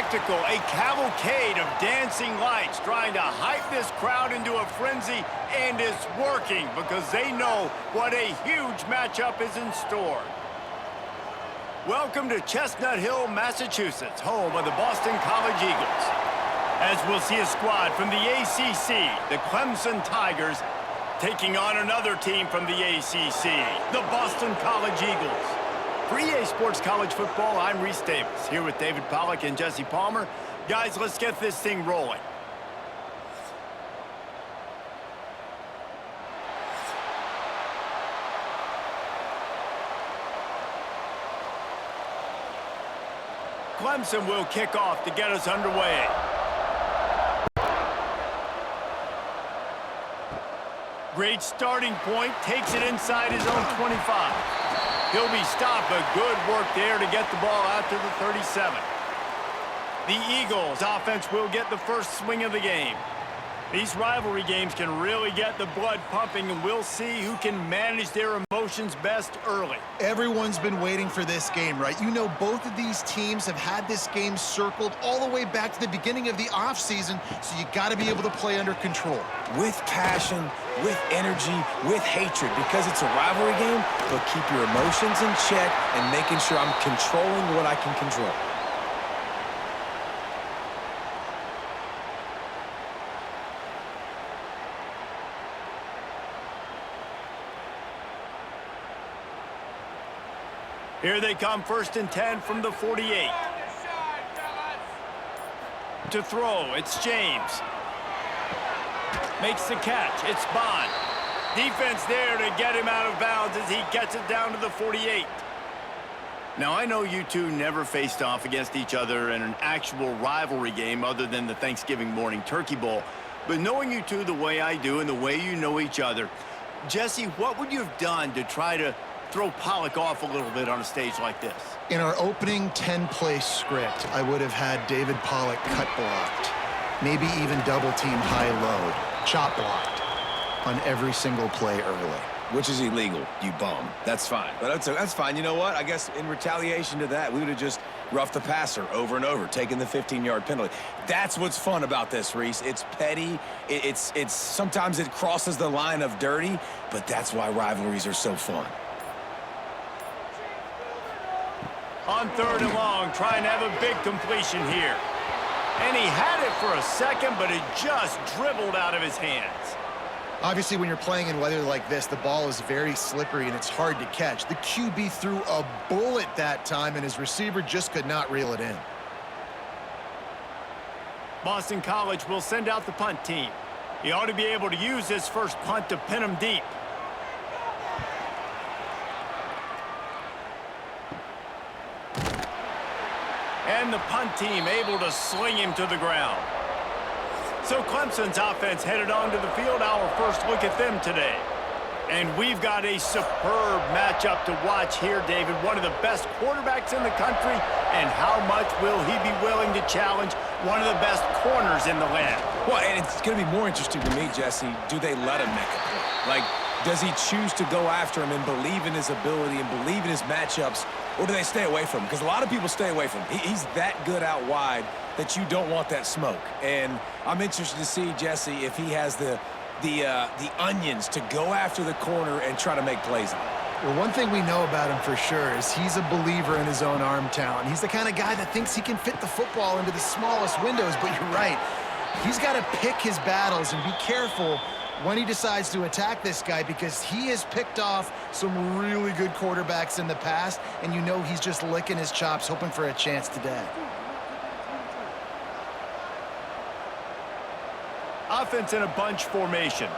spectacle, a cavalcade of dancing lights trying to hype this crowd into a frenzy, and it's working because they know what a huge matchup is in store. Welcome to Chestnut Hill, Massachusetts, home of the Boston College Eagles. As we'll see a squad from the ACC, the Clemson Tigers, taking on another team from the ACC, the Boston College Eagles. For EA Sports College Football, I'm Reese Davis, here with David Pollack and Jesse Palmer. Guys, let's get this thing rolling. Clemson will kick off to get us underway. Great starting point, takes it inside his own 25. He'll be stopped, but good work there to get the ball out to the 37. The Eagles' offense will get the first swing of the game. These rivalry games can really get the blood pumping, and we'll see who can manage their emotions best early. Everyone's been waiting for this game, right? You know, both of these teams have had this game circled all the way back to the beginning of the offseason, so you got to be able to play under control. With passion, with energy, with hatred, because it's a rivalry game, but keep your emotions in check and making sure I'm controlling what I can control. Here they come, 1st and 10 from the 48. To throw, it's James. Makes the catch, it's Bond. Defense there to get him out of bounds as he gets it down to the 48. Now, I know you two never faced off against each other in an actual rivalry game other than the Thanksgiving morning Turkey Bowl, but knowing you two the way I do and the way you know each other, Jesse, what would you have done to try to throw Pollack off a little bit on a stage like this? In our opening 10-play script, I would have had David Pollack cut blocked, maybe even double-team high-load, chop blocked on every single play early. Which is illegal, you bum. That's fine. But that's fine. You know what? I guess in retaliation to that, we would have just roughed the passer over and over, taking the 15-yard penalty. That's what's fun about this, Reese. It's petty. It's sometimes it crosses the line of dirty, but that's why rivalries are so fun. On 3rd and long, trying to have a big completion here. And he had it for a second, but it just dribbled out of his hands. Obviously, when you're playing in weather like this, the ball is very slippery and it's hard to catch. The QB threw a bullet that time, and his receiver just could not reel it in. Boston College will send out the punt team. He ought to be able to use this first punt to pin him deep. And the punt team able to sling him to the ground. So Clemson's offense headed onto the field. Our first look at them today. And we've got a superb matchup to watch here, David. One of the best quarterbacks in the country. And how much will he be willing to challenge one of the best corners in the land? Well, and it's going to be more interesting to me, Jesse, do they let him make it? Like, does he choose to go after him and believe in his ability and believe in his matchups, or do they stay away from him? Because a lot of people stay away from him. He's that good out wide that you don't want that smoke. And I'm interested to see, Jesse, if he has the onions to go after the corner and try to make plays on it. Well, one thing we know about him for sure is he's a believer in his own arm talent. He's the kind of guy that thinks he can fit the football into the smallest windows, but you're right. He's got to pick his battles and be careful when he decides to attack this guy, because he has picked off some really good quarterbacks in the past, and you know he's just licking his chops, hoping for a chance today. Offense in a bunch formation.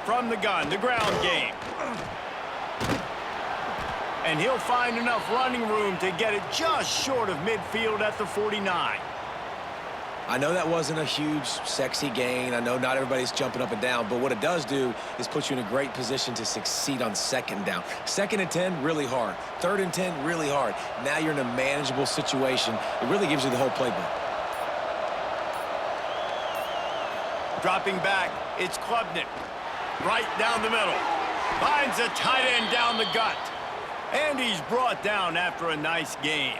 From the gun, the ground game. And he'll find enough running room to get it just short of midfield at the 49. I know that wasn't a huge, sexy gain. I know not everybody's jumping up and down, but what it does do is put you in a great position to succeed on 2nd down. 2nd and 10, really hard. 3rd and 10, really hard. Now you're in a manageable situation. It really gives you the whole playbook. Dropping back, it's Klubnik. Right down the middle. Finds a tight end down the gut. And he's brought down after a nice game.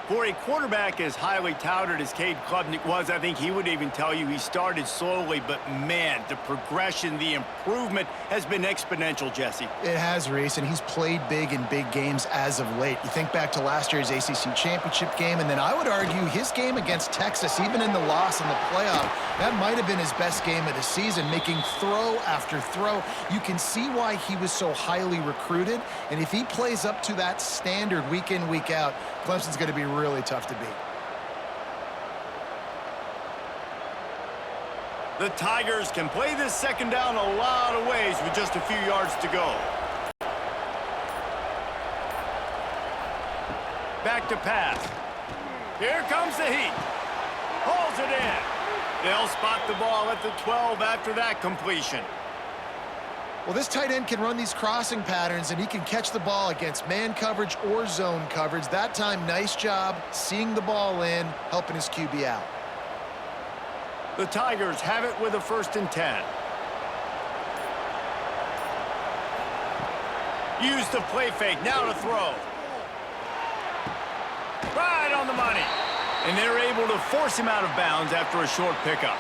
For a quarterback as highly touted as Cade Klubnik was, I think he would even tell you he started slowly, but man, the progression, the improvement has been exponential, Jesse. It has, Reese, and he's played big in big games as of late. You think back to last year's ACC championship game, and then I would argue his game against Texas, even in the loss in the playoff, that might have been his best game of the season, making throw after throw. You can see why he was so highly recruited, and if he plays up to that standard week in, week out, Clemson's going to be really tough to beat. The Tigers can play this second down a lot of ways with just a few yards to go. Back to pass. Here comes the heat. Hauls it in. They'll spot the ball at the 12 after that completion. Well, this tight end can run these crossing patterns, and he can catch the ball against man coverage or zone coverage. That time, nice job seeing the ball in, helping his QB out. The Tigers have it with a 1st and 10. Use the play fake, now to throw. Right on the money. And they're able to force him out of bounds after a short pickup.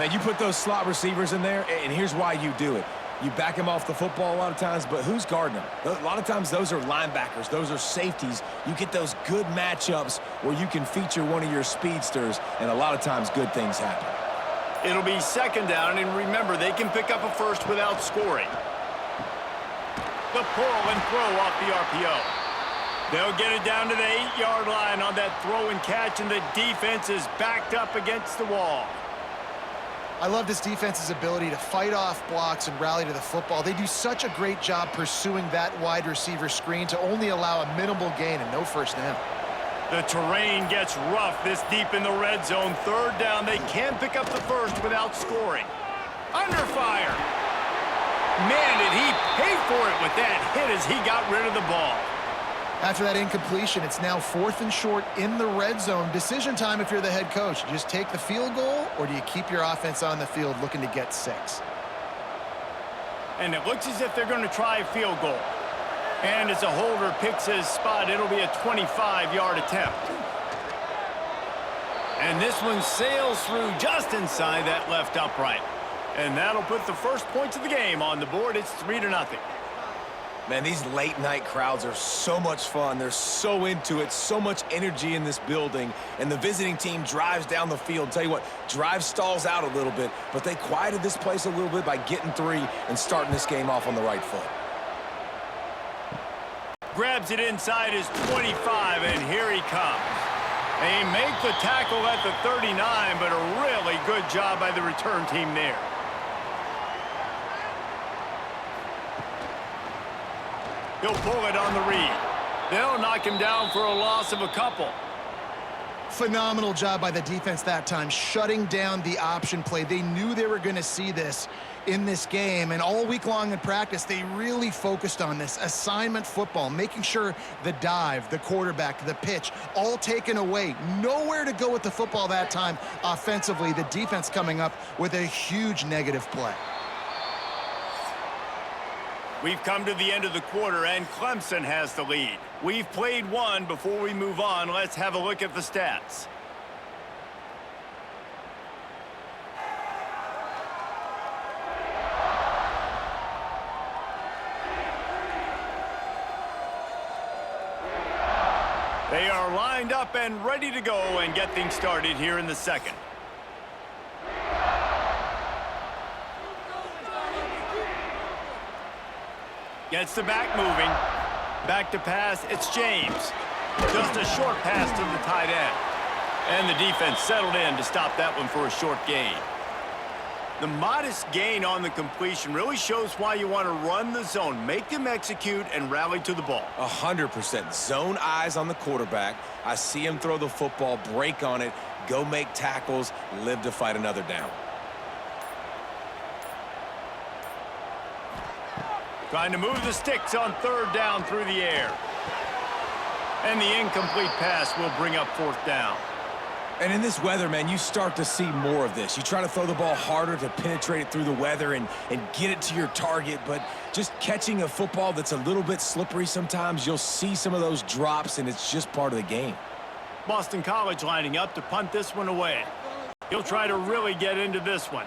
Man, you put those slot receivers in there, and here's why you do it. You back him off the football a lot of times, but who's guarding him? A lot of times those are linebackers. Those are safeties. You get those good matchups where you can feature one of your speedsters, and a lot of times good things happen. It'll be 2nd down, and remember, they can pick up a first without scoring. The pull and throw off the RPO. They'll get it down to the 8-yard line on that throw and catch, and the defense is backed up against the wall. I love this defense's ability to fight off blocks and rally to the football. They do such a great job pursuing that wide receiver screen to only allow a minimal gain and no first down. The terrain gets rough this deep in the red zone. 3rd down, they can't pick up the first without scoring. Under fire. Man, did he pay for it with that hit as he got rid of the ball. After that incompletion, it's now 4th and short in the red zone. Decision time if you're the head coach. Just take the field goal, or do you keep your offense on the field looking to get 6? And it looks as if they're going to try a field goal. And as a holder picks his spot, it'll be a 25-yard attempt. And this one sails through just inside that left upright. And that'll put the first points of the game on the board. It's 3-0. Man, these late-night crowds are so much fun. They're so into it, so much energy in this building. And the visiting team drives down the field. Tell you what, drive stalls out a little bit, but they quieted this place a little bit by getting 3 and starting this game off on the right foot. Grabs it inside his 25, and here he comes. They make the tackle at the 39, but a really good job by the return team there. He'll pull it on the read. They'll knock him down for a loss of a couple. Phenomenal job by the defense that time, shutting down the option play. They knew they were going to see this in this game, and all week long in practice, they really focused on this assignment football, making sure the dive, the quarterback, the pitch, all taken away. Nowhere to go with the football that time offensively. The defense coming up with a huge negative play. We've come to the end of the quarter, and Clemson has the lead. We've played one. Before we move on, let's have a look at the stats. They are lined up and ready to go and get things started here in the second. Gets the back moving. Back to pass, it's James. Just a short pass to the tight end. And the defense settled in to stop that one for a short gain. The modest gain on the completion really shows why you want to run the zone, make them execute, and rally to the ball. 100%. Zone eyes on the quarterback. I see him throw the football, break on it, go make tackles, live to fight another down. Trying to move the sticks on 3rd down through the air. And the incomplete pass will bring up 4th down. And in this weather, man, you start to see more of this. You try to throw the ball harder to penetrate it through the weather and get it to your target, but just catching a football that's a little bit slippery sometimes, you'll see some of those drops, and it's just part of the game. Boston College lining up to punt this one away. He'll try to really get into this one.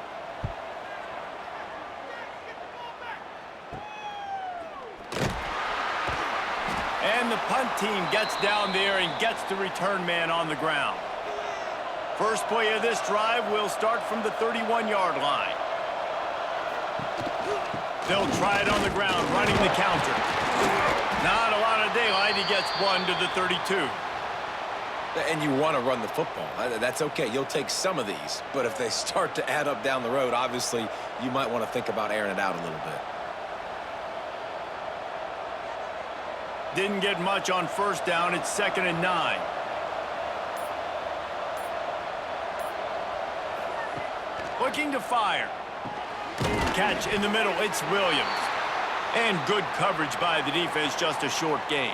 And the punt team gets down there and gets the return man on the ground. First play of this drive will start from the 31-yard line. They'll try it on the ground, running the counter. Not a lot of daylight. He gets one to the 32. And you want to run the football. That's okay. You'll take some of these. But if they start to add up down the road, obviously, you might want to think about airing it out a little bit. Didn't get much on first down. It's 2nd and 9. Looking to fire. Catch in the middle. It's Williams. And good coverage by the defense. Just a short gain.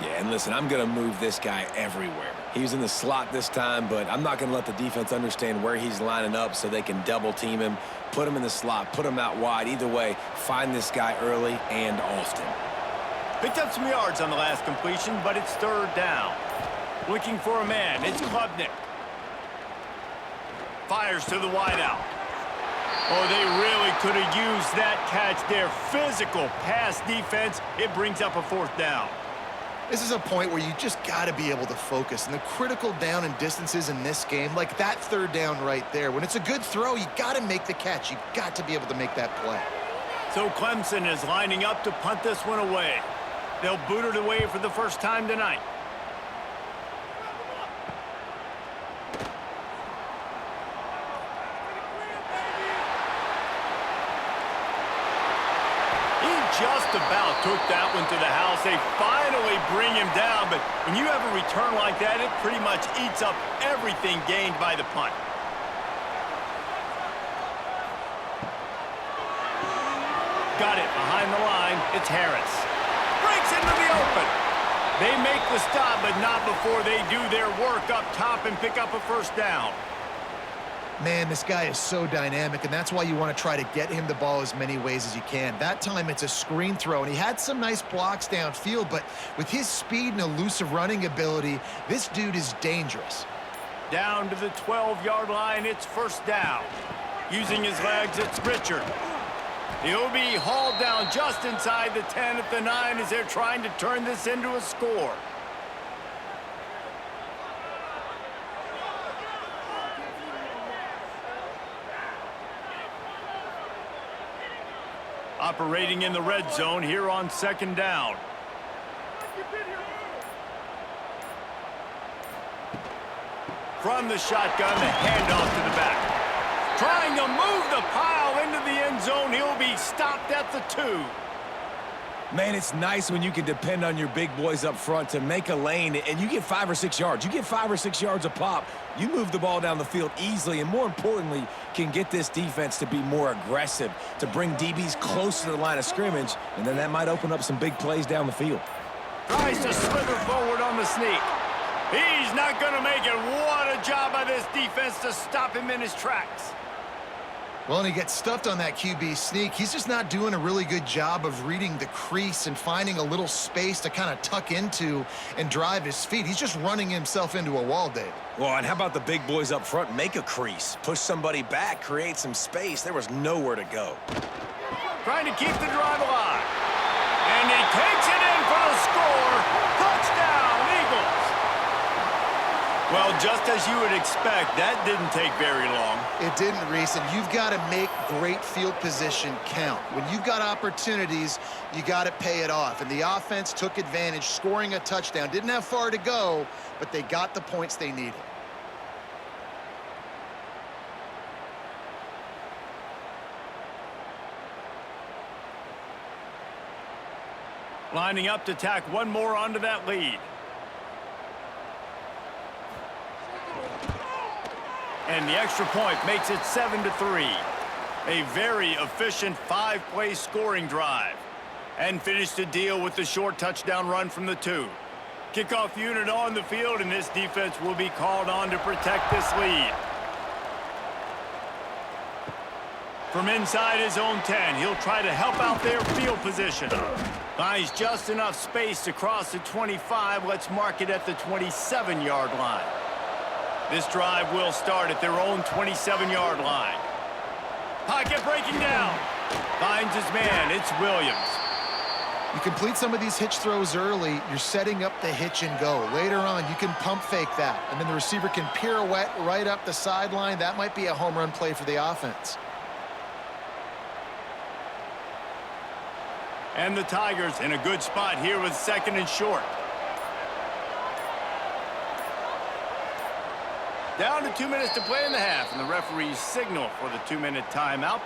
Yeah, and listen, I'm going to move this guy everywhere. He's in the slot this time, but I'm not going to let the defense understand where he's lining up so they can double team him, put him in the slot, put him out wide. Either way, find this guy early and often. Picked up some yards on the last completion, but it's 3rd down. Looking for a man. It's Klubnik. Fires to the wideout. Oh, they really could have used that catch there. Physical pass defense. It brings up a 4th down. This is a point where you just got to be able to focus. And the critical down and distances in this game, like that 3rd down right there, when it's a good throw, you got to make the catch. You got to be able to make that play. So Clemson is lining up to punt this one away. They'll boot it away for the first time tonight. Just about took that one to the house. They finally bring him down, but when you have a return like that, it pretty much eats up everything gained by the punt. Got it behind the line. It's Harris. Breaks into the open. They make the stop, but not before they do their work up top and pick up a first down. Man, this guy is so dynamic, and that's why you want to try to get him the ball as many ways as you can. That time, it's a screen throw, and he had some nice blocks downfield, but with his speed and elusive running ability, this dude is dangerous. Down to the 12-yard line, it's first down. Using his legs, it's Richard. He'll be hauled down just inside the 10 at the 9 as they're trying to turn this into a score. Operating in the red zone here on 2nd down. From the shotgun, the handoff to the back. Trying to move the pile into the end zone. He'll be stopped at the 2. Man, it's nice when you can depend on your big boys up front to make a lane, and you get 5 or 6 yards. You get 5 or 6 yards a pop. You move the ball down the field easily, and more importantly, can get this defense to be more aggressive, to bring DBs close to the line of scrimmage, and then that might open up some big plays down the field. Tries to slither forward on the sneak. He's not going to make it. What a job by this defense to stop him in his tracks. Well, and he gets stuffed on that QB sneak. He's just not doing a really good job of reading the crease and finding a little space to kind of tuck into and drive his feet. He's just running himself into a wall, Dave. Well, and how about the big boys up front? Make a crease, push somebody back, create some space. There was nowhere to go. Trying to keep the drive alive. And he takes it in for the score. Touchdown, Eagles. Well, just as you would expect, that didn't take very long. It didn't, Reese, and you've got to make great field position count. When you've got opportunities, you got to pay it off. And the offense took advantage, scoring a touchdown. Didn't have far to go, but they got the points they needed. Lining up to tack one more onto that lead. And the extra point makes it 7-3. A very efficient 5-play scoring drive. And finished the deal with the short touchdown run from the 2. Kickoff unit on the field, and this defense will be called on to protect this lead. From inside his own 10, he'll try to help out their field position. Finds just enough space to cross the 25. Let's mark it at the 27-yard line. This drive will start at their own 27-yard line. Pocket breaking down. Finds his man. It's Williams. You complete some of these hitch throws early, you're setting up the hitch and go. Later on, you can pump fake that, and then the receiver can pirouette right up the sideline. That might be a home run play for the offense. And the Tigers in a good spot here with 2nd and short. Down to 2 minutes to play in the half, and the referees signal for the 2-minute timeout.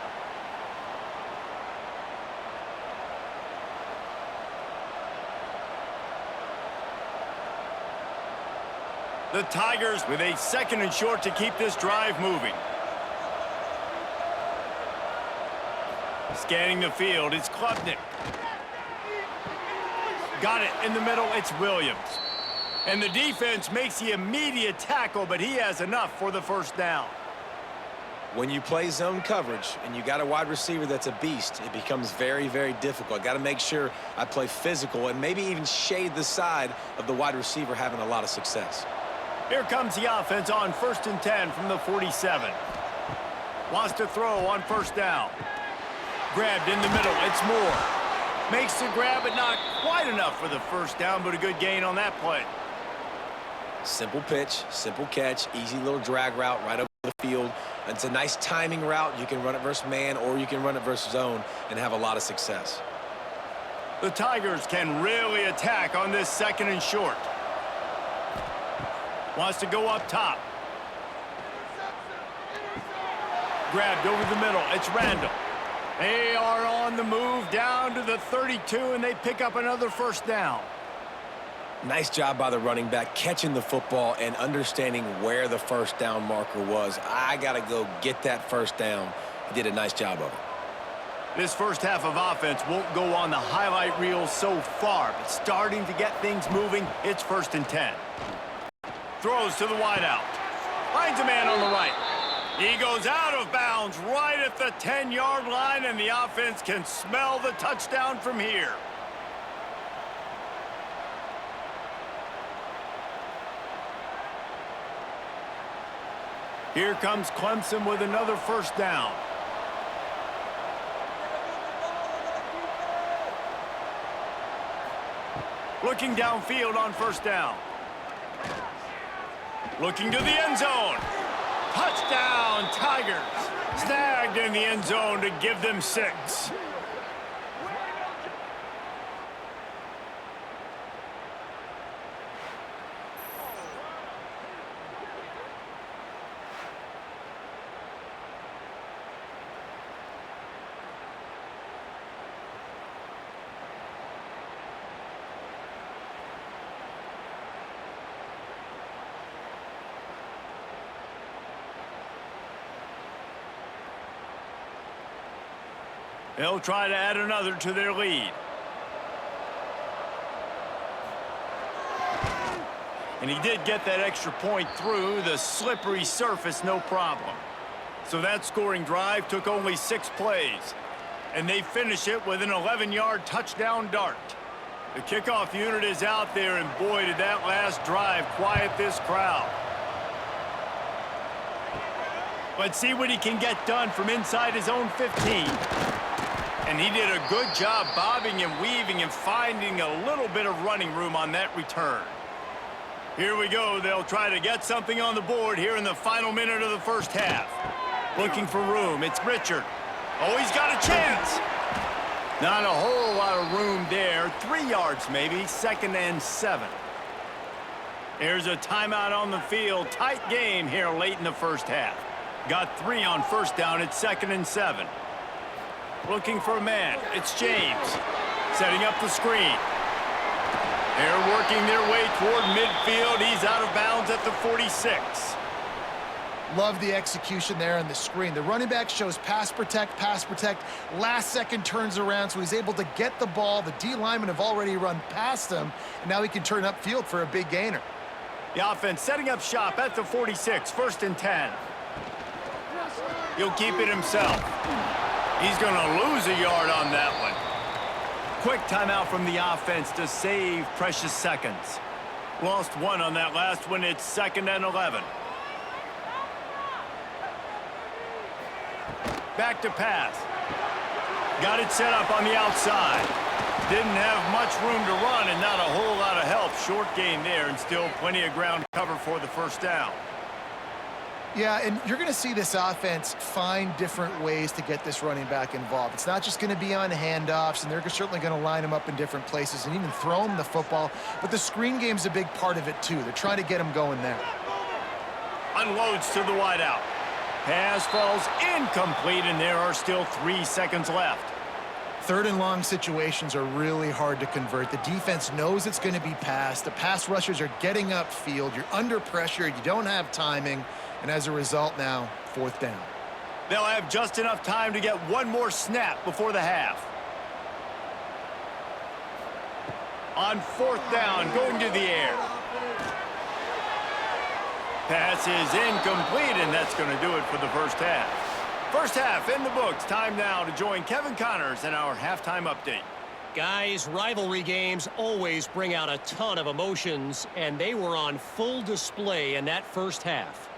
The Tigers with a 2nd and short to keep this drive moving. Scanning the field, it's Klubnik. Got it in the middle, it's Williams. And the defense makes the immediate tackle, but he has enough for the first down. When you play zone coverage and you got a wide receiver that's a beast, it becomes very, very difficult. Got to make sure I play physical and maybe even shade the side of the wide receiver having a lot of success. Here comes the offense on 1st and 10 from the 47. Wants to throw on 1st down. Grabbed in the middle, it's Moore. Makes the grab, but not quite enough for the first down, but a good gain on that play. Simple pitch, simple catch, easy little drag route right over the field. It's a nice timing route. You can run it versus man or you can run it versus zone and have a lot of success. The Tigers can really attack on this 2nd and short. Wants to go up top. Grabbed over the middle. It's Randall. They are on the move down to the 32, and they pick up another first down. Nice job by the running back catching the football and understanding where the first down marker was. I got to go get that first down. He did a nice job of it. This first half of offense won't go on the highlight reel so far, but starting to get things moving, it's 1st and 10. Throws to the wideout. Finds a man on the right. He goes out of bounds right at the 10-yard line, and the offense can smell the touchdown from here. Here comes Clemson with another first down. Looking downfield on 1st down. Looking to the end zone. Touchdown, Tigers. Snagged in the end zone to give them 6. They'll try to add another to their lead. And he did get that extra point through the slippery surface, no problem. So that scoring drive took only 6 plays. And they finish it with an 11-yard touchdown dart. The kickoff unit is out there, and boy, did that last drive quiet this crowd. Let's see what he can get done from inside his own 15. And he did a good job bobbing and weaving and finding a little bit of running room on that return. Here we go. They'll try to get something on the board here in the final minute of the first half. Looking for room. It's Richard. Oh, he's got a chance. Not a whole lot of room there. 3 yards maybe. 2nd and 7. Here's a timeout on the field. Tight game here late in the first half. Got 3 on 1st down. It's 2nd and 7. Looking for a man. It's James. Setting up the screen. They're working their way toward midfield. He's out of bounds at the 46. Love the execution there on the screen. The running back shows pass protect, last second turns around, so he's able to get the ball. The D linemen have already run past him, and now he can turn upfield for a big gainer. The offense setting up shop at the 46, 1st and 10. He'll keep it himself. He's going to lose a yard on that one. Quick timeout from the offense to save precious seconds. Lost one on that last one. It's 2nd and 11. Back to pass. Got it set up on the outside. Didn't have much room to run and not a whole lot of help. Short gain there and still plenty of ground cover for the 1st down. Yeah, and you're going to see this offense find different ways to get this running back involved. It's not just going to be on handoffs, and they're certainly going to line him up in different places and even throw him the football. But the screen game's a big part of it, too. They're trying to get him going there. Unloads to the wideout. Pass falls incomplete, and there are still 3 seconds left. 3rd and long situations are really hard to convert. The defense knows it's going to be passed. The pass rushers are getting upfield. You're under pressure. You don't have timing. And as a result now, 4th down. They'll have just enough time to get one more snap before the half. On 4th down, going to the air. Pass is incomplete, and that's going to do it for the 1st half. 1st half in the books. Time now to join Kevin Connors in our halftime update. Guys, rivalry games always bring out a ton of emotions, and they were on full display in that 1st half.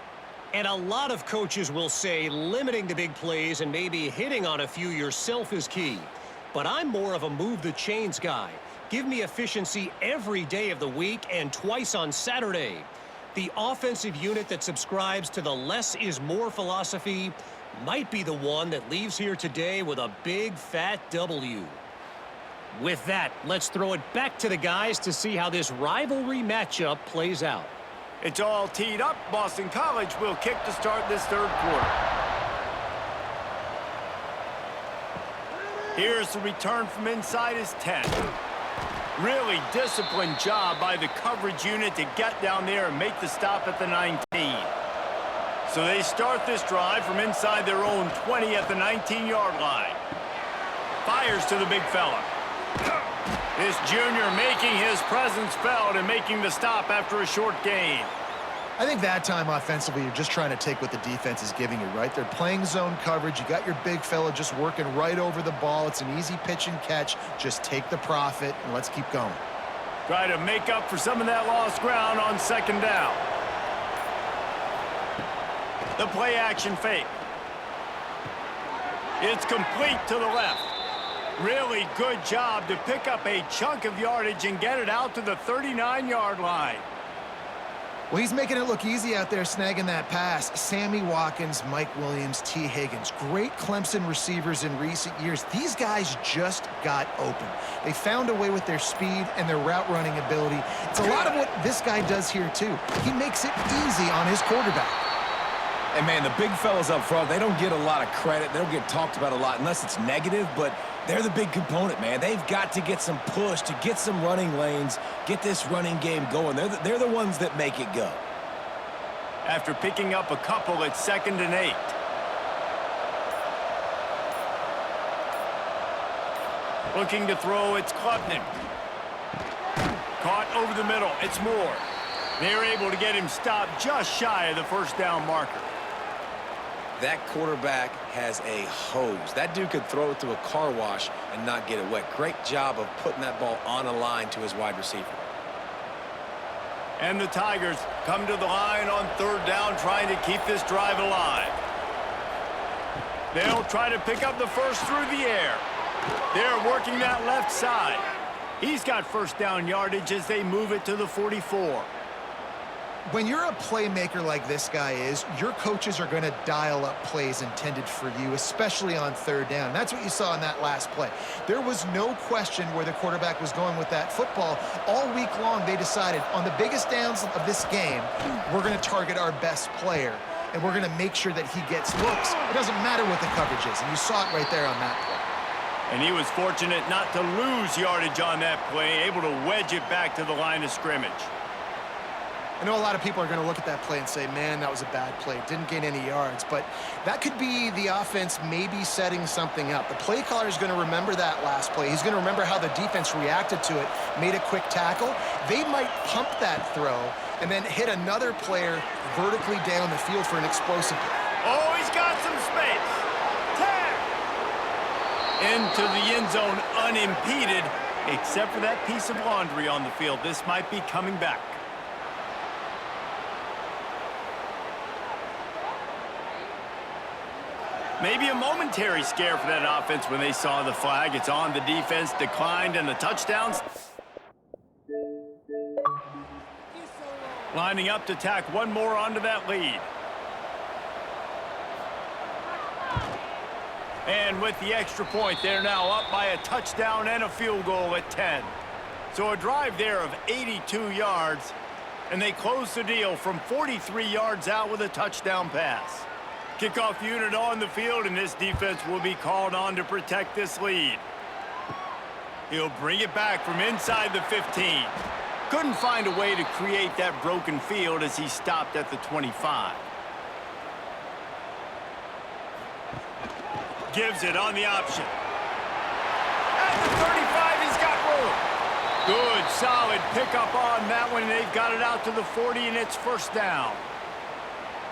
And a lot of coaches will say limiting the big plays and maybe hitting on a few yourself is key. But I'm more of a move the chains guy. Give me efficiency every day of the week and twice on Saturday. The offensive unit that subscribes to the less is more philosophy might be the one that leaves here today with a big fat W. With that, let's throw it back to the guys to see how this rivalry matchup plays out. It's all teed up. Boston College will kick to start this 3rd quarter. Here's the return from inside his 10. Really disciplined job by the coverage unit to get down there and make the stop at the 19. So they start this drive from inside their own 20 at the 19-yard line. Fires to the big fella. This junior making his presence felt and making the stop after a short gain. I think that time offensively, you're just trying to take what the defense is giving you, right? They're playing zone coverage. You got your big fella just working right over the ball. It's an easy pitch and catch. Just take the profit and let's keep going. Try to make up for some of that lost ground on 2nd down. The play action fake. It's complete to the left. Really good job to pick up a chunk of yardage and get it out to the 39-yard line. Well, he's making it look easy out there snagging that pass. Sammy Watkins, Mike Williams, T. Higgins. Great Clemson receivers in recent years. These guys just got open. They found a way with their speed and their route running ability. It's a lot of what this guy does here, too. He makes it easy on his quarterback. And, man, the big fellas up front, they don't get a lot of credit. They don't get talked about a lot unless it's negative, but they're the big component, man. They've got to get some push, to get some running lanes, get this running game going. They're the ones that make it go. After picking up a couple, it's 2nd and 8. Looking to throw, it's Klubnik. Caught over the middle, it's Moore. They're able to get him stopped just shy of the 1st down marker. That quarterback has a hose. That dude could throw it to a car wash and not get it wet. Great job of putting that ball on a line to his wide receiver. And the Tigers come to the line on 3rd down, trying to keep this drive alive. They'll try to pick up the 1st through the air. They're working that left side. He's got 1st down yardage as they move it to the 44. When you're a playmaker like this guy is, your coaches are going to dial up plays intended for you, especially on 3rd down. That's what you saw in that last play. There was no question where the quarterback was going with that football. All week long, they decided on the biggest downs of this game, we're going to target our best player, and we're going to make sure that he gets looks. It doesn't matter what the coverage is, and you saw it right there on that play. And he was fortunate not to lose yardage on that play, able to wedge it back to the line of scrimmage. I know a lot of people are going to look at that play and say, man, that was a bad play. Didn't gain any yards. But that could be the offense maybe setting something up. The play caller is going to remember that last play. He's going to remember how the defense reacted to it, made a quick tackle. They might pump that throw and then hit another player vertically down the field for an explosive play. Oh, he's got some space. Tag! Into the end zone unimpeded, except for that piece of laundry on the field. This might be coming back. Maybe a momentary scare for that offense when they saw the flag. It's on. The defense declined, and the touchdowns. Lining up to tack one more onto that lead. And with the extra point, they're now up by a touchdown and a field goal at 10. So a drive there of 82 yards, and they close the deal from 43 yards out with a touchdown pass. Kickoff unit on the field, and this defense will be called on to protect this lead. He'll bring it back from inside the 15. Couldn't find a way to create that broken field as he stopped at the 25. Gives it on the option. At the 35, he's got room. Good, solid pickup on that one, and they've got it out to the 40, and it's first down.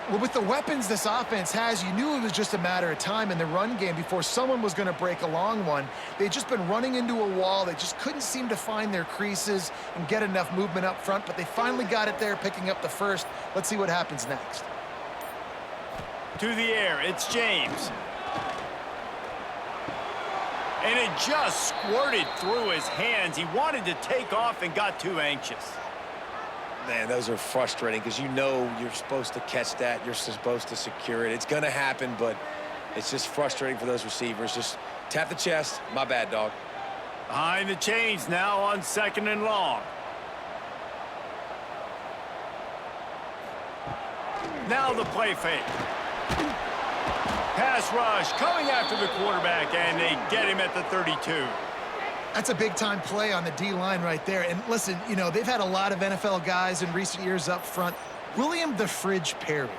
Well, with the weapons this offense has, you knew it was just a matter of time in the run game before someone was going to break a long one. They'd just been running into a wall. They just couldn't seem to find their creases and get enough movement up front, but they finally got it there, picking up the first. Let's see what happens next. To the air, it's James. And it just squirted through his hands. He wanted to take off and got too anxious. Man, those are frustrating because you know you're supposed to catch that. You're supposed to secure it. It's going to happen, but it's just frustrating for those receivers. Just tap the chest. My bad, dog. Behind the chains now on 2nd and long. Now the play fake. Pass rush coming after the quarterback, and they get him at the 32. That's a big-time play on the D-line right there. And listen, you know, they've had a lot of NFL guys in recent years up front. William the Fridge Perry,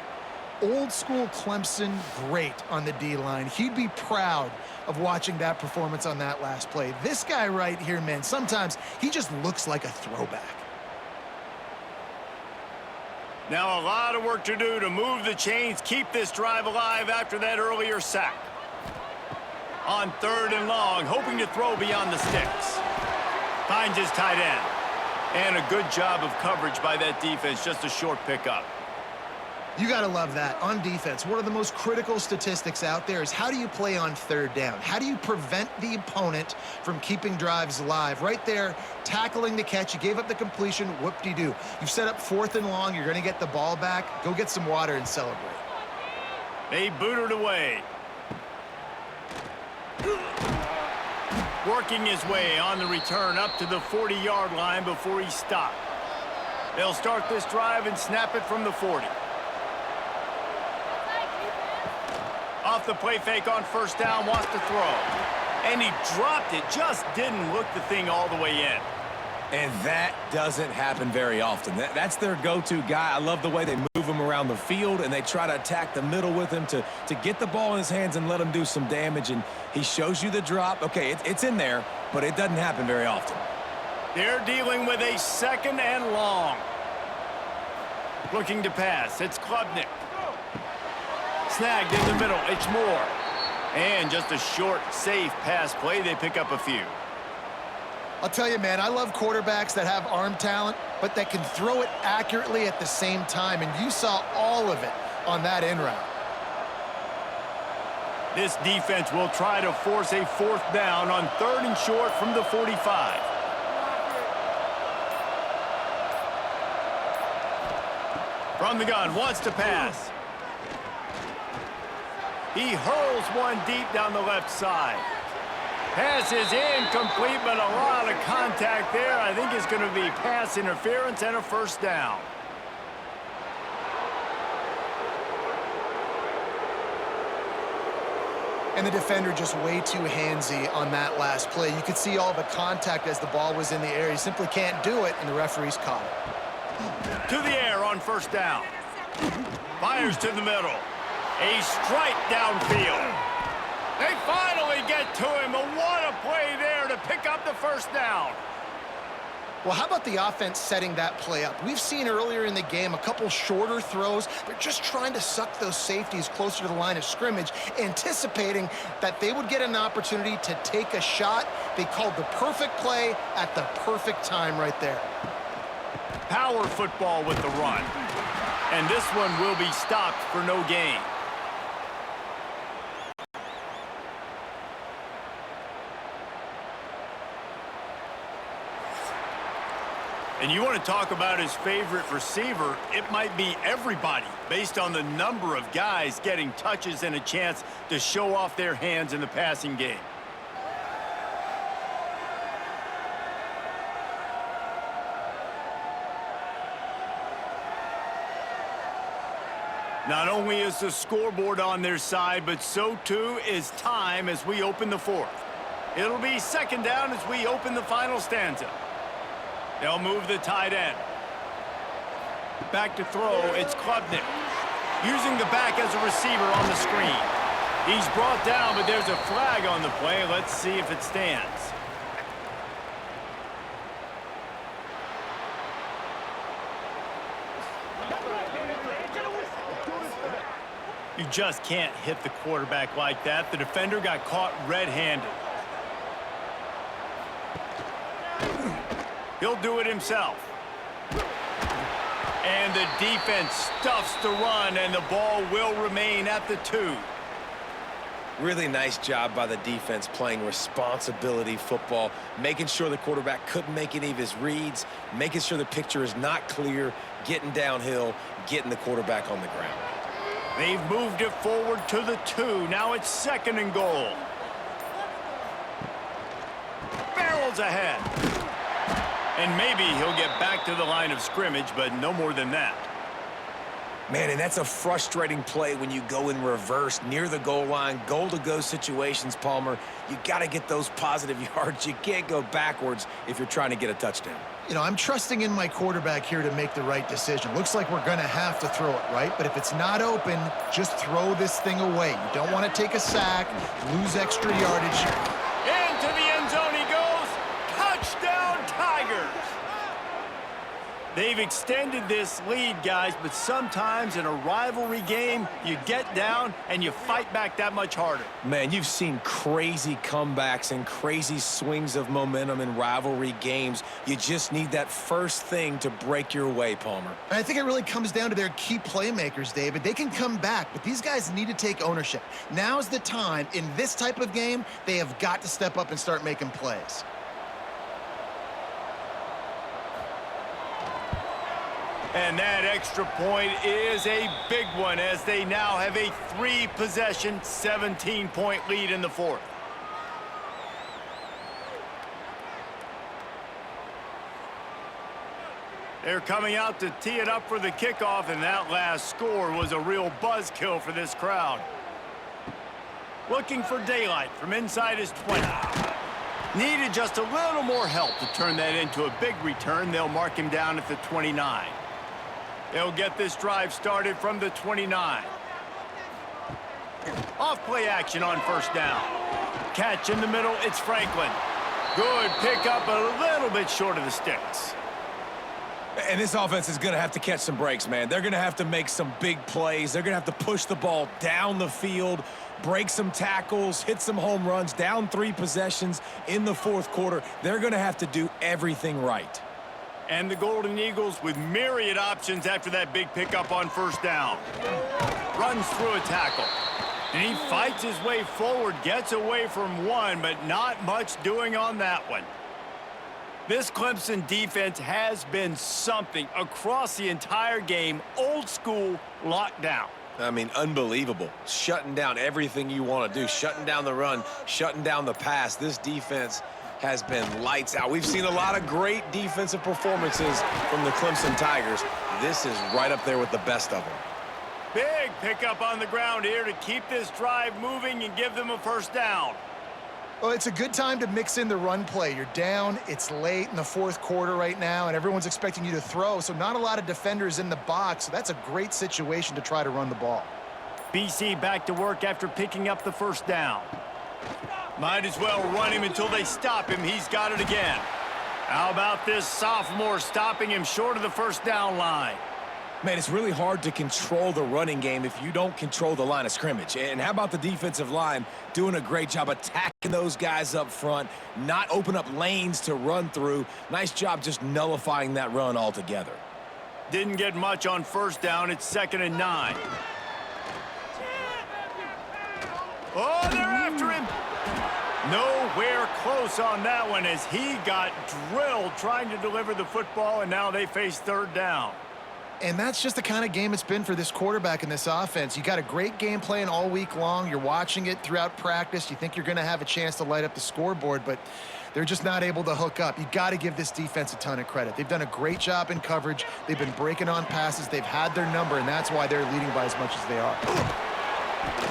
old-school Clemson, great on the D-line. He'd be proud of watching that performance on that last play. This guy right here, man, sometimes he just looks like a throwback. Now a lot of work to do to move the chains, keep this drive alive after that earlier sack. On 3rd and long, hoping to throw beyond the sticks. Finds his tight end. And a good job of coverage by that defense, just a short pickup. You got to love that. On defense, one of the most critical statistics out there is how do you play on 3rd down? How do you prevent the opponent from keeping drives alive? Right there, tackling the catch. You gave up the completion, whoop-de-doo. You've set up 4th and long. You're going to get the ball back. Go get some water and celebrate. They boot it away. Working his way on the return up to the 40-yard line before he stopped. They'll start this drive and snap it from the 40. Off the play fake on 1st down, wants to throw. And he dropped it, just didn't look the thing all the way in. And that doesn't happen very often. That's their go-to guy. I love the way they move him around the field, and they try to attack the middle with him to get the ball in his hands and let him do some damage. And he shows you the drop. Okay, it's in there, but it doesn't happen very often. They're dealing with a 2nd and long. Looking to pass. It's Klubnik. Snagged in the middle. It's Moore. And just a short, safe pass play. They pick up a few. I'll tell you, man, I love quarterbacks that have arm talent, but that can throw it accurately at the same time, and you saw all of it on that in route. This defense will try to force a 4th down on 3rd and short from the 45. From the gun, wants to pass. He hurls one deep down the left side. Pass is incomplete, but a lot of contact there. I think it's going to be pass interference and a 1st down. And the defender just way too handsy on that last play. You could see all the contact as the ball was in the air. He simply can't do it, and the referee's caught it. To the air on first down. Fires to the middle. A strike downfield. They finally get to him, but what a play there to pick up the first down. Well, how about the offense setting that play up? We've seen earlier in the game a couple shorter throws. They're just trying to suck those safeties closer to the line of scrimmage, anticipating that they would get an opportunity to take a shot. They called the perfect play at the perfect time right there. Power football with the run. And this one will be stopped for no gain. And you want to talk about his favorite receiver, it might be everybody based on the number of guys getting touches and a chance to show off their hands in the passing game. Not only is the scoreboard on their side, but so too is time as we open the fourth. It'll be second down as we open the final stanza. They'll move the tight end. Back to throw, it's Klubnik. Using the back as a receiver on the screen. He's brought down, but there's a flag on the play. Let's see if it stands. You just can't hit the quarterback like that. The defender got caught red-handed. He'll do it himself. And the defense stuffs the run, and the ball will remain at the 2. Really nice job by the defense playing responsibility football, making sure the quarterback couldn't make any of his reads, making sure the picture is not clear, getting downhill, getting the quarterback on the ground. They've moved it forward to the 2. Now it's second and goal. Barrels ahead. And maybe he'll get back to the line of scrimmage, but no more than that. Man, and that's a frustrating play when you go in reverse near the goal line, goal-to-go situations, Palmer. You got to get those positive yards. You can't go backwards if you're trying to get a touchdown. You know, I'm trusting in my quarterback here to make the right decision. Looks like we're going to have to throw it, right? But if it's not open, just throw this thing away. You don't want to take a sack, lose extra yardage. Into the end zone he goes. Touchdown, Tigers. They've extended this lead, guys, but sometimes in a rivalry game, you get down and you fight back that much harder. Man, you've seen crazy comebacks and crazy swings of momentum in rivalry games. You just need that first thing to break your way, Palmer. I think it really comes down to their key playmakers, David. They can come back, but these guys need to take ownership. Now's the time. In this type of game, they have got to step up and start making plays. And that extra point is a big one as they now have a 3-possession, 17-point lead in the fourth. They're coming out to tee it up for the kickoff, and that last score was a real buzzkill for this crowd. Looking for daylight from inside his 20. Needed just a little more help to turn that into a big return. They'll mark him down at the 29. They'll get this drive started from the 29. Off play action on first down. Catch in the middle, it's Franklin. Good pickup, a little bit short of the sticks. And this offense is going to have to catch some breaks, man. They're going to have to make some big plays. They're going to have to push the ball down the field, break some tackles, hit some home runs, down 3 possessions in the fourth quarter. They're going to have to do everything right. And the Golden Eagles with myriad options after that big pickup on first down. Runs through a tackle. And he fights his way forward, gets away from one, but not much doing on that one. This Clemson defense has been something across the entire game. Old school lockdown. I mean, unbelievable. Shutting down everything you want to do. Shutting down the run, shutting down the pass. This defense has been lights out. We've seen a lot of great defensive performances from the Clemson Tigers. This is right up there with the best of them. Big pickup on the ground here to keep this drive moving and give them a first down. Well, it's a good time to mix in the run play. You're down, it's late in the fourth quarter right now, and everyone's expecting you to throw, so not a lot of defenders in the box, so that's a great situation to try to run the ball. BC back to work after picking up the first down. Might as well run him until they stop him. He's got it again. How about this sophomore stopping him short of the first down line? Man, it's really hard to control the running game if you don't control the line of scrimmage. And how about the defensive line doing a great job attacking those guys up front, not open up lanes to run through. Nice job just nullifying that run altogether. Didn't get much on first down. It's 2nd and 9. Oh, they're after him. Nowhere close on that one as he got drilled trying to deliver the football, and now they face 3rd down. And that's just the kind of game it's been for this quarterback in this offense. You got a great game plan all week long. You're watching it throughout practice. You think you're going to have a chance to light up the scoreboard, but they're just not able to hook up. You got to give this defense a ton of credit. They've done a great job in coverage. They've been breaking on passes. They've had their number, and that's why they're leading by as much as they are.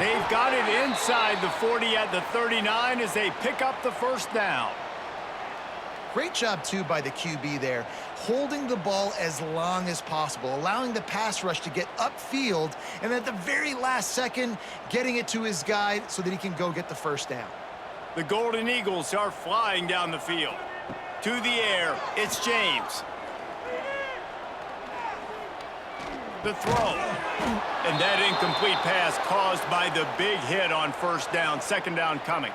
They've got it inside the 40 at the 39 as they pick up the first down. Great job, too, by the QB there, holding the ball as long as possible, allowing the pass rush to get upfield, and at the very last second, getting it to his guy so that he can go get the first down. The Golden Eagles are flying down the field. To the air, it's James. The throw. And that incomplete pass caused by the big hit on first down. 2nd down coming.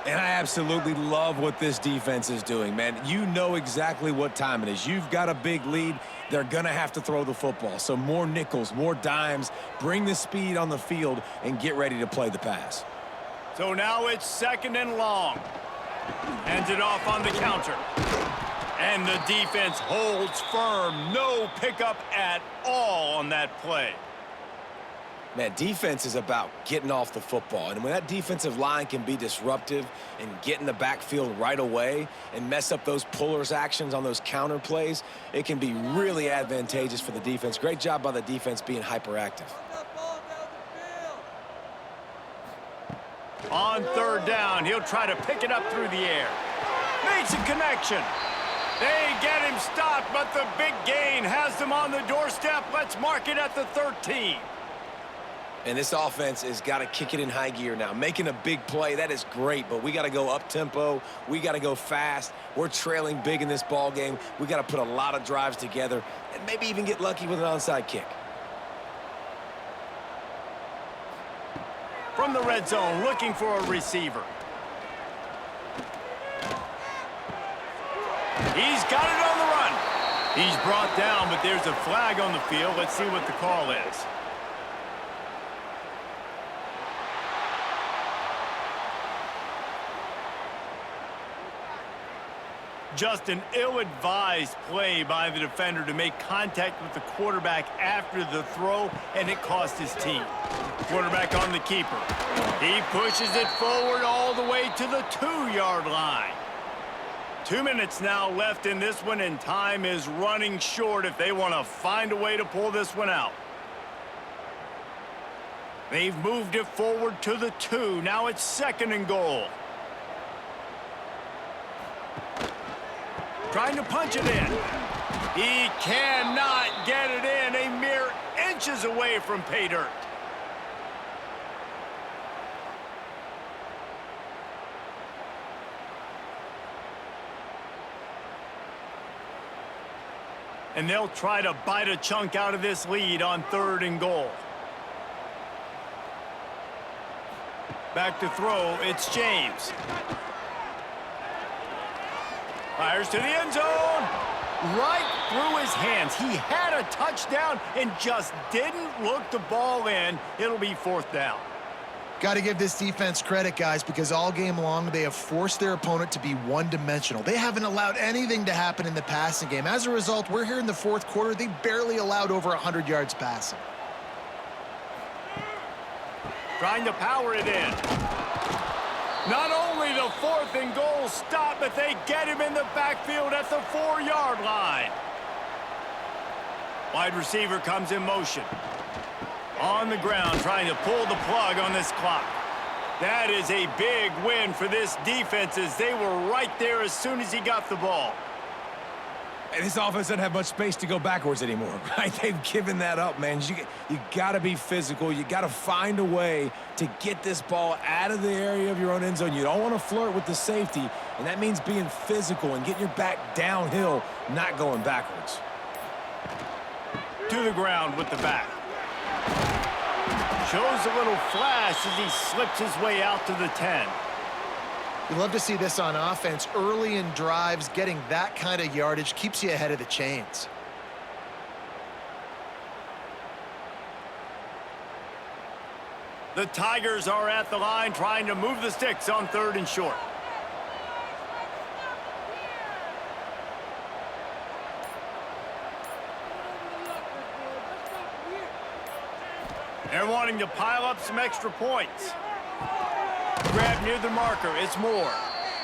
And I absolutely love what this defense is doing, man. You know exactly what time it is. You've got a big lead. They're going to have to throw the football. So more nickels, more dimes, bring the speed on the field, and get ready to play the pass. So now it's 2nd and long. Hands it off on the counter. And the defense holds firm. No pickup at all on that play. Man, defense is about getting off the football. And when that defensive line can be disruptive and get in the backfield right away and mess up those pullers actions on those counter plays, it can be really advantageous for the defense. Great job by the defense being hyperactive. On 3rd down, he'll try to pick it up through the air. Makes a connection. They get him stopped, but the big gain has them on the doorstep. Let's mark it at the 13. And this offense has got to kick it in high gear now. Making a big play, that is great, but we got to go up-tempo. We got to go fast. We're trailing big in this ball game. We got to put a lot of drives together and maybe even get lucky with an onside kick. From the red zone, looking for a receiver. He's got it on the run. He's brought down, but there's a flag on the field. Let's see what the call is. Just an ill-advised play by the defender to make contact with the quarterback after the throw, and it cost his team. Quarterback on the keeper. He pushes it forward all the way to the 2-yard line. 2 minutes now left in this one, and time is running short if they want to find a way to pull this one out. They've moved it forward to the 2. Now it's 2nd and goal. Trying to punch it in. He cannot get it in. A mere inches away from pay dirt. And they'll try to bite a chunk out of this lead on 3rd and goal. Back to throw, it's James. Fires to the end zone. Right through his hands. He had a touchdown and just didn't look the ball in. It'll be 4th down. Got to give this defense credit, guys, because all game long they have forced their opponent to be one-dimensional. They haven't allowed anything to happen in the passing game. As a result, we're here in the 4th quarter. They barely allowed over 100 yards passing. Trying to power it in. Not only the 4th and goal stop, but they get him in the backfield at the 4-yard line. Wide receiver comes in motion. On the ground, trying to pull the plug on this clock. That is a big win for this defense as they were right there as soon as he got the ball. And this offense doesn't have much space to go backwards anymore, right? They've given that up, man. You got to be physical. You got to find a way to get this ball out of the area of your own end zone. You don't want to flirt with the safety, and that means being physical and getting your back downhill, not going backwards. To the ground with the back. Shows a little flash as he slips his way out to the 10. You love to see this on offense. Early in drives, getting that kind of yardage keeps you ahead of the chains. The Tigers are at the line trying to move the sticks on 3rd and short. They're wanting to pile up some extra points. Grab near the marker, it's Moore.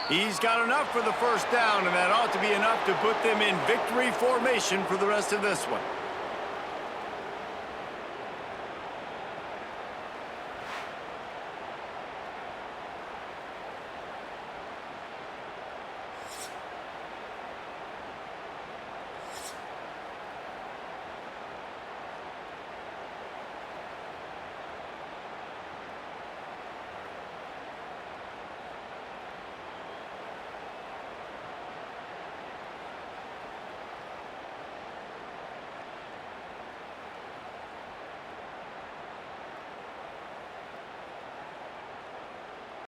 He's got enough for the 1st down, and that ought to be enough to put them in victory formation for the rest of this one.